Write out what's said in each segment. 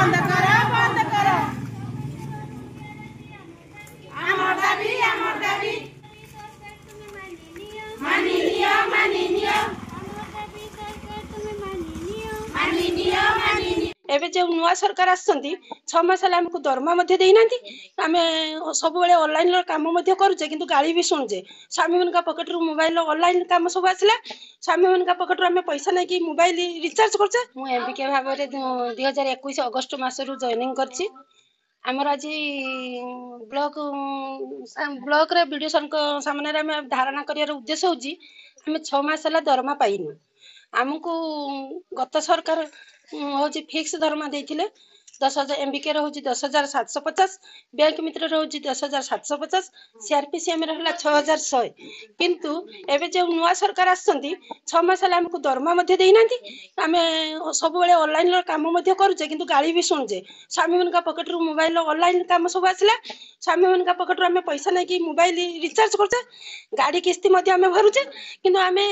बंद करो आमर दाबी मानी नियो एबे जो नुआ सरकार आसछंती 6 मास हला हमको दरमा मध्ये देइनांती आमे सब बेले ऑनलाइन लो काम मध्ये करूचे किंतु गाली भी सुनजे स्वामी मन का पॉकेट रो मोबाइल ऑनलाइन काम सब आसला स्वामी मन का पॉकेट रो हमें पैसा नै कि मोबाइल रिचार्ज करछे मु एमपीके भाबरे 2021 अगस्त मास रु जॉइनिंग करछि हमर आज ब्लॉक रे वीडियो सामने रे हमें धारणा करियार उद्देश्य होजी हमें 6 मास हला दरमा पाइनु हमको गत सरकार होची फिक्स दरमा देथिले 10,000 एमबीके रहउची 10,750 बैंक मित्र रहउची 10,750 सीआरपीसीएम रहला 6,100 किंतु एबे जे नुआ सरकार आसछंती 6 मास हला हमको दरमा मध्ये देइनांती आमे सब बेले ऑनलाइन लो काम मध्ये करूचे किंतु गाली भी सुनजे स्वामी मन का पॉकेट रो मोबाइल ऑनलाइन काम सब आसला स्वामी मन का पॉकेट रो हमें पैसा नै कि मोबाइल रिचार्ज करछे गाड़ी किस्ती मध्ये हमें भरुचे किंतु हमें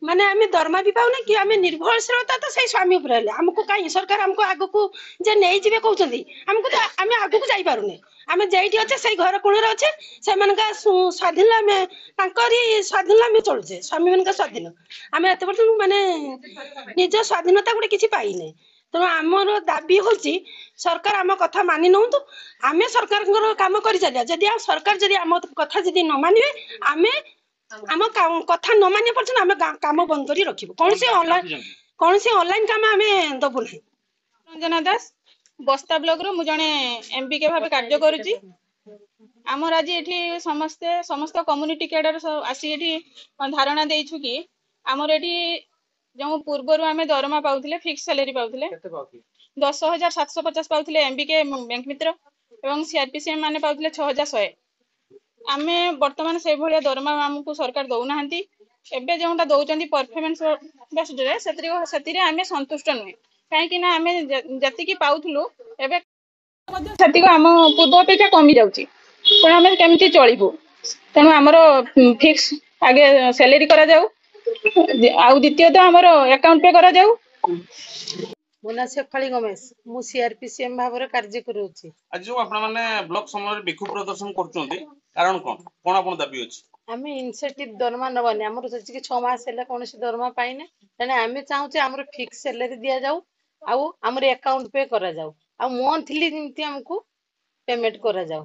माने हमें दरमा भी पाउने कि हमें निर्भरशीलता तो सही स्वामी ऊपर हेले हमको काई सरकार हमको आगु को जे नै जिवे कहउछंती हमको तो हमें आगु को जाई पारुने हमें जेइठी अच्छे सही घर कोण रे अच्छे से मन का स्वाधीन हमें तांकरी स्वाधीन हमें चलछे स्वामी मन का स्वाधीन हमें एते वर्ष माने निज स्वाधीनता गुटे किछि पाई नै तो हमर दाबी होची सरकार हम कथा मानि नहुतु हमें सरकार काम करि चलिया जदि सरकार जदि हम कथा जदि न मानिबे हमें हम कथा न मानिया पर्यंत हमें काम बंद करी रखिबो कौन से ऑनलाइन काम हमें दबु नहीं रंजना दास बस्ता ब्लॉक रो मु जने एमपीके भाबे कार्य करूची आमर आज एठी समस्त कम्युनिटी कैडर आसी एठी धारणा देइछु कि आमर एठी जो पूर्वरु आमे दरमा पाउथिले फिक्स सैलरी पाउथिले 10,750 पाउथिले एमबीके बैंक मित्र एवं सीआरपीसीएम माने पाउथिले 6,100 आमे वर्तमान से भलिया दरमा हमकु सरकार दउ नाहंती एबे जोंटा दउचंदी परफॉर्मेंस बेस्ड रे सेतिरे आमे संतुष्ट नुहे काहे कि ना आमे जति की पाउथलु एबे सेति को हम पूर्व अपेक्षा कमी जाउची पण आमे केमति चलिबो तनो हमरो फिक्स आगे सैलरी करा जाऊ आउ द्वितीय तो हमरो अकाउंट पे करा जाऊ मुना शेफाली गमेश मु सीआरपीसीएम भाबरे कार्य करूची आज जो आपन माने ब्लॉक समय रे बिखु प्रदर्शन करचोंती कारण कोन आपन दाबी अछि आमे इनसेंटिव दरमा नबने हमर जति कि 6 मास हेला कोनसी दरमा पाइने तने आमे चाहूचे हमर फिक्स सैलरी दिया जाऊ आउ हमर अकाउंट पे करा जाऊ आ मंथली जिंती हमको पेमेंट करा जाऊ।